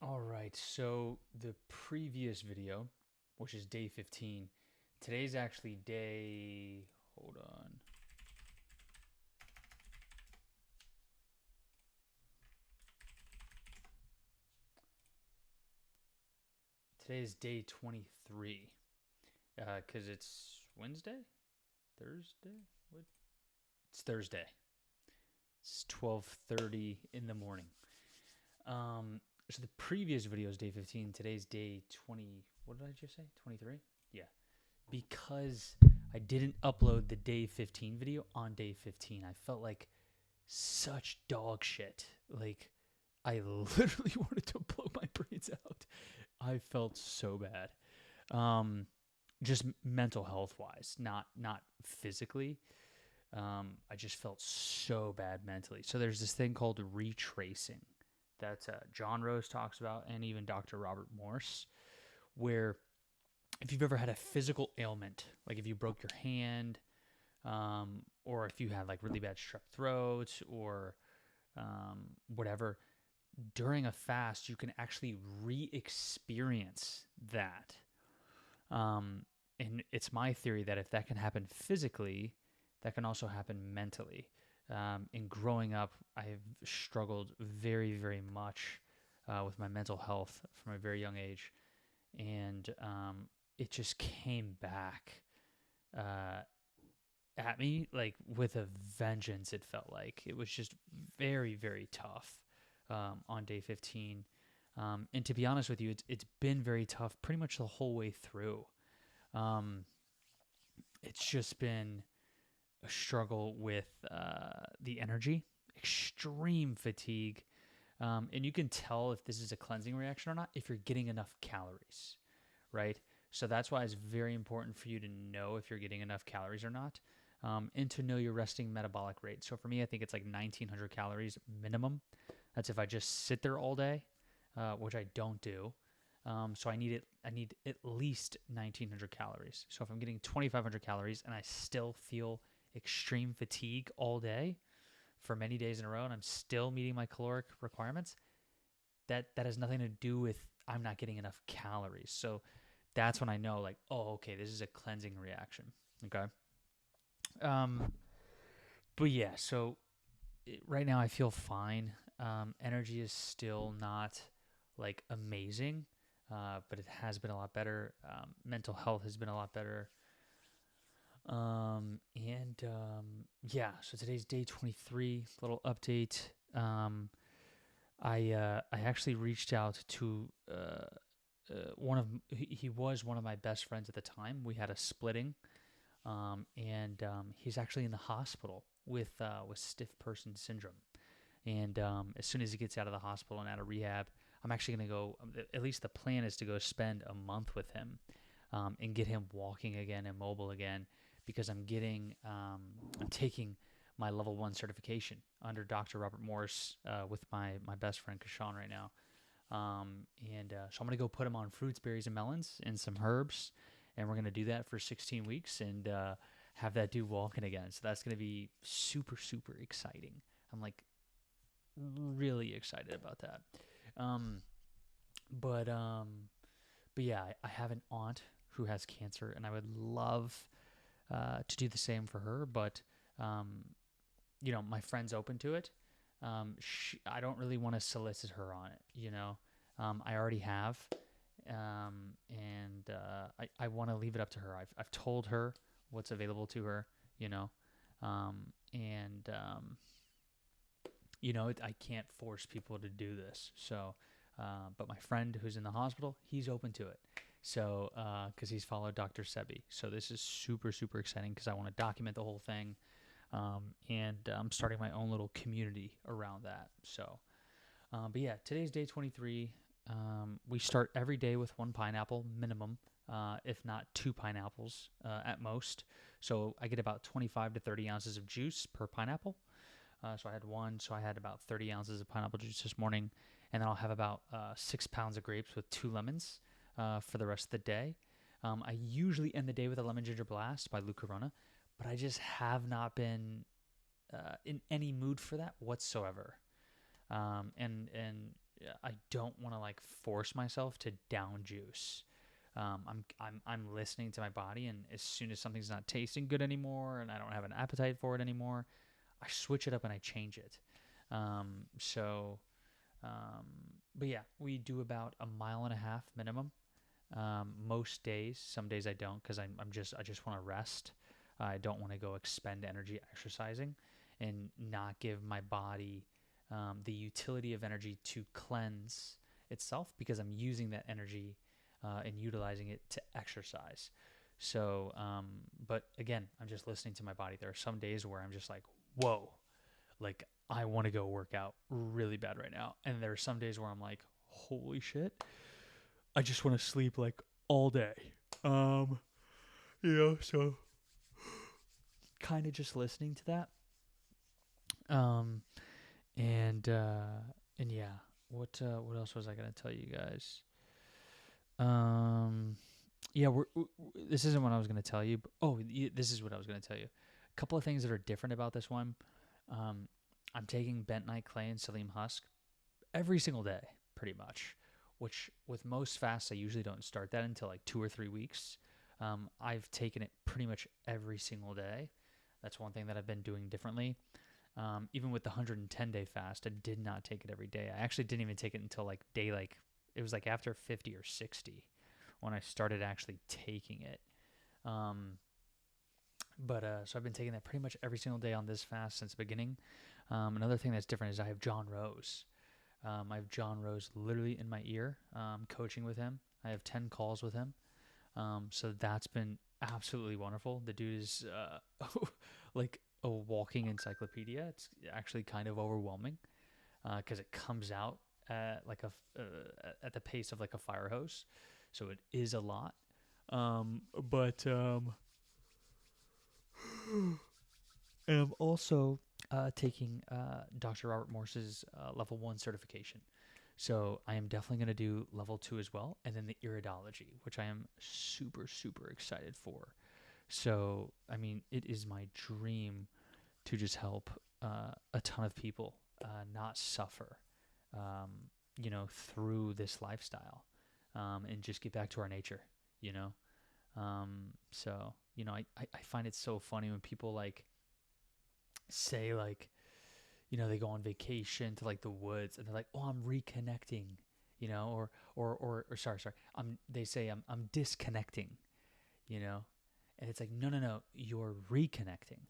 All right, so the previous video, which is day 15, today's actually day. Hold on. Today's day 23, because it's Wednesday? Thursday? What? It's Thursday. It's 12:30 in the morning. So the previous video is day 15. Today's day 20. What did I just say? 23? Yeah. Because I didn't upload the day 15 video on day 15. I felt like such dog shit. Like, I literally wanted to blow my brains out. I felt so bad. Um, just mental health wise, not physically. I just felt so bad mentally. So there's this thing called retracing that John Rose talks about, and even Dr. Robert Morse, where if you've ever had a physical ailment, like if you broke your hand, or if you had like really bad strep throat or whatever, during a fast, you can actually re experience that. And it's my theory that if that can happen physically, that can also happen mentally. In growing up, I've struggled very, very much with my mental health from a very young age. And it just came back uh, at me like with a vengeance. It felt like it was just very, very tough on day 15. And to be honest with you, it's been very tough pretty much the whole way through. Um, it's just been a struggle with the energy, extreme fatigue. And you can tell if this is a cleansing reaction or not if you're getting enough calories, right? So that's why it's very important for you to know if you're getting enough calories or not, and to know your resting metabolic rate. So for me, I think it's like 1,900 calories minimum. That's if I just sit there all day, which I don't do. So I need it. I need at least 1,900 calories. So if I'm getting 2,500 calories and I still feel extreme fatigue all day for many days in a row, and I'm still meeting my caloric requirements, that has nothing to do with I'm not getting enough calories. So that's when I know, like, oh, okay, this is a cleansing reaction. Okay. Um, but yeah, so right now I feel fine. Energy is still not like amazing, but it has been a lot better. Mental health has been a lot better. Yeah, so today's day 23. Little update. I actually reached out to one of he was one of my best friends at the time. We had a splitting, and he's actually in the hospital with stiff person syndrome. And as soon as he gets out of the hospital and out of rehab, I'm actually going to go. At least the plan is to go spend a month with him, and get him walking again and mobile again, because I'm taking my level 1 certification under Dr. Robert Morse with my best friend Kashan right now. And so I'm going to go put him on fruits, berries, and melons and some herbs. And we're going to do that for 16 weeks and have that dude walking again. So that's going to be super, super exciting. I'm like really excited about that. Um, but um, but yeah, I have an aunt who has cancer, and I would love to do the same for her. But um, my friend's open to it. I don't really want to solicit her on it. I already have, and I want to leave it up to her. I've told her what's available to her. You know, and I can't force people to do this. So, but my friend who's in the hospital, he's open to it. So, because he's followed Dr. Sebi. So this is super, super exciting because I want to document the whole thing. And I'm starting my own little community around that. So, but yeah, today's day 23. We start every day with one pineapple minimum, if not two pineapples at most. So I get about 25 to 30 ounces of juice per pineapple. So I had one. So I had about 30 ounces of pineapple juice this morning. And then I'll have about 6 pounds of grapes with 2 lemons for the rest of the day. I usually end the day with a lemon ginger blast by Lou Corona, but I just have not been in any mood for that whatsoever. And I don't want to like force myself to down juice. I'm listening to my body, and as soon as something's not tasting good anymore, and I don't have an appetite for it anymore, I switch it up and I change it. Um, so, um, but yeah, we do about a mile and a half minimum. Most days, some days I don't because I just want to rest. I don't want to go expend energy exercising and not give my body the utility of energy to cleanse itself because I'm using that energy and utilizing it to exercise. So, but again, I'm just listening to my body. There are some days where I'm just like, whoa, like I want to go work out really bad right now. And there are some days where I'm like, holy shit, I just want to sleep like all day. Um, so kind of just listening to that. Um, and yeah, what else was I gonna tell you guys? Um, yeah, this isn't what I was gonna tell you. But, this is what I was gonna tell you. A couple of things that are different about this one. Um, I'm taking bentonite clay and psyllium husk every single day, pretty much. Which with most fasts, I usually don't start that until like 2 or 3 weeks. I've taken it pretty much every single day. That's one thing that I've been doing differently. Even with the 110-day fast, I did not take it every day. I actually didn't even take it until like day like it was like after 50 or 60 when I started actually taking it. Um, but so I've been taking that pretty much every single day on this fast since the beginning. Another thing that's different is I have John Rose. I have John Rose literally in my ear, coaching with him. I have 10 calls with him. So that's been absolutely wonderful. The dude is like a walking encyclopedia. It's actually kind of overwhelming because it comes out at the pace of like a fire hose. So it is a lot. But And I'm also taking Dr. Robert Morse's level 1 certification. So I am definitely going to do level 2 as well. And then the iridology, which I am super, super excited for. So, I mean, it is my dream to just help a ton of people not suffer, through this lifestyle and just get back to our nature, you know? I find it so funny when people like say like they go on vacation to like the woods and they're like, oh, I'm reconnecting, or sorry, they say I'm disconnecting, you know and it's like, no, you're reconnecting.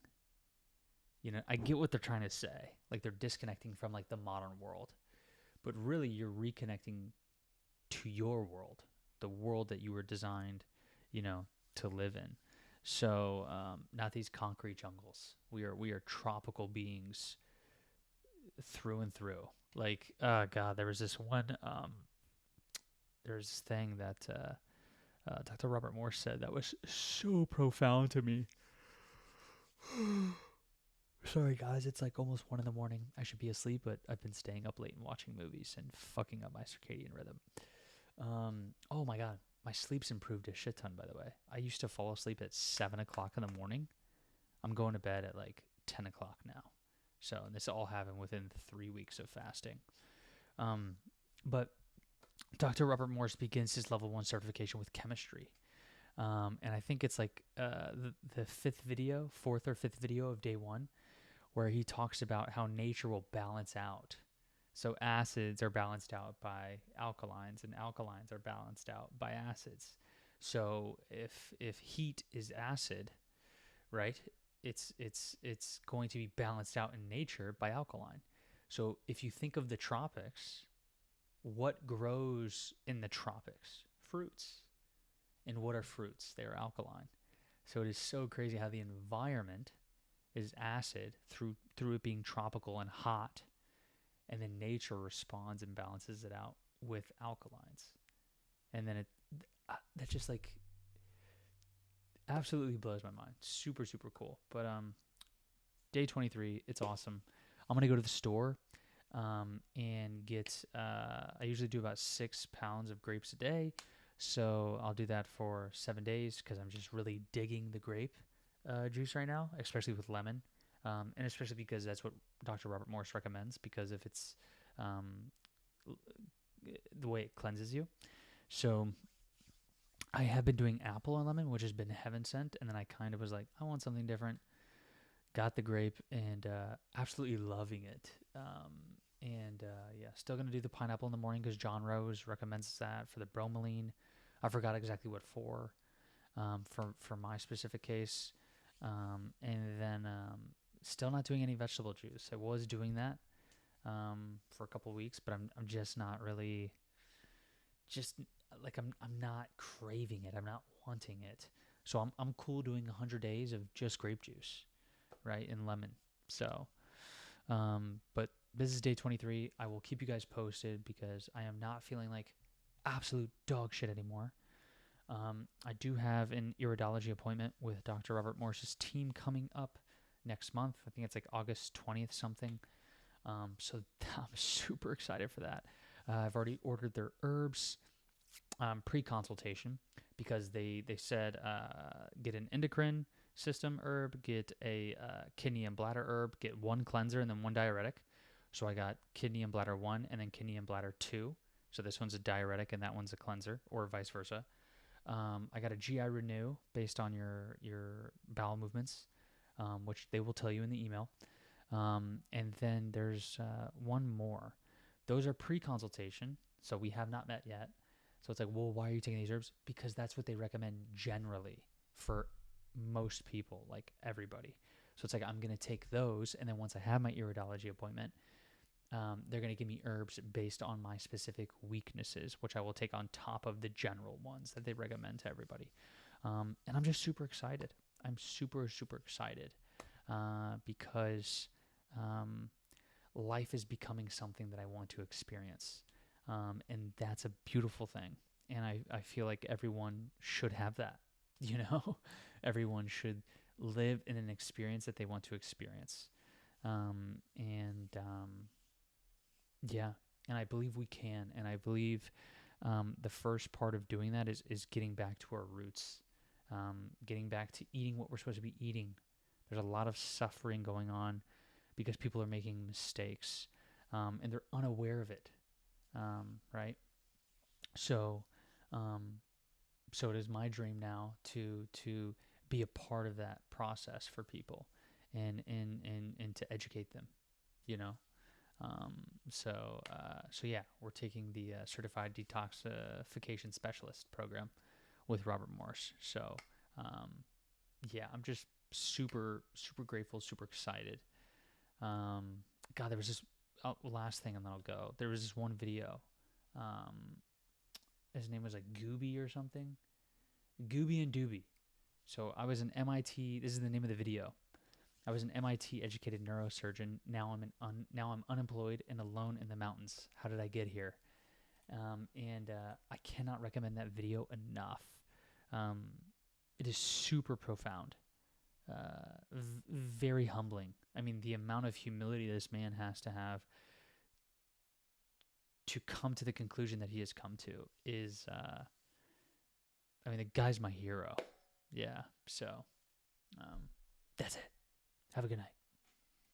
I get what they're trying to say, like they're disconnecting from like the modern world, but really you're reconnecting to your world, the world that you were designed, you know to live in. So not these concrete jungles. We are tropical beings through and through. Like, oh god, there was this one. There's this thing that Dr. Robert Morse said that was so profound to me. Sorry, guys, it's like almost 1 in the morning. I should be asleep, but I've been staying up late and watching movies and fucking up my circadian rhythm. Oh my god, my sleep's improved a shit ton. By the way, I used to fall asleep at 7 o'clock in the morning. I'm going to bed at like 10 o'clock now. So, and this all happened within 3 weeks of fasting. But Dr. Robert Morse begins his level 1 certification with chemistry. And I think it's like the fourth or fifth video of day 1, where he talks about how nature will balance out. So acids are balanced out by alkalines, and alkalines are balanced out by acids. So if heat is acid, right? It's going to be balanced out in nature by alkaline. So if you think of the tropics, what grows in the tropics? Fruits. And what are fruits? They are alkaline. So it is so crazy how the environment is acid through it being tropical and hot, and then nature responds and balances it out with alkalines. And then that just like absolutely blows my mind. Super, super cool. But day 23, it's awesome. I'm gonna go to the store and get. I usually do about 6 pounds of grapes a day, so I'll do that for 7 days because I'm just really digging the grape juice right now, especially with lemon, and especially because that's what Dr. Robert Morse recommends. Because if it's the way it cleanses you. So I have been doing apple and lemon, which has been heaven sent, and then I kind of was like, I want something different. Got the grape and absolutely loving it. Yeah, still gonna do the pineapple in the morning because John Rose recommends that for the bromelain. I forgot exactly what for my specific case. And then still not doing any vegetable juice. I was doing that for a couple weeks, but I'm just not really just like I'm not craving it. I'm not wanting it. So I'm cool doing 100 days of just grape juice, right, and lemon. So, but this is day 23. I will keep you guys posted because I am not feeling like absolute dog shit anymore. I do have an iridology appointment with Dr. Robert Morse's team coming up next month. I think it's like August 20th something. So I'm super excited for that. I've already ordered their herbs pre-consultation because they said get an endocrine system herb, get a kidney and bladder herb, get one cleanser and then one diuretic. So I got kidney and bladder 1 and then kidney and bladder 2. So this one's a diuretic and that one's a cleanser, or vice versa. I got a GI Renew based on your bowel movements, which they will tell you in the email. And then there's one more. Those are pre-consultation, so we have not met yet. So it's like, well, why are you taking these herbs? Because that's what they recommend generally for most people, like everybody. So it's like, I'm going to take those, and then once I have my iridology appointment, they're going to give me herbs based on my specific weaknesses, which I will take on top of the general ones that they recommend to everybody. And I'm just super excited. I'm super, super excited because life is becoming something that I want to experience. And that's a beautiful thing. And I feel like everyone should have that, you know? Everyone should live in an experience that they want to experience. Yeah, and I believe we can. And I believe the first part of doing that is getting back to our roots, getting back to eating what we're supposed to be eating. There's a lot of suffering going on because people are making mistakes and they're unaware of it, right? So, so it is my dream now to be a part of that process for people and to educate them, you know. So yeah, we're taking the certified detoxification specialist program with Robert Morse. So yeah, I'm just super grateful, super excited. God, there was this last thing, and then I'll go. There was this one video. His name was like Gooby or something. Gooby and Doobie. So I was an MIT. This is the name of the video. I was an MIT educated neurosurgeon. Now I'm unemployed and alone in the mountains. How did I get here? I cannot recommend that video enough. It is super profound, very humbling. I mean, the amount of humility this man has to have to come to the conclusion that he has come to is, I mean, the guy's my hero. Yeah. So, that's it. Have a good night.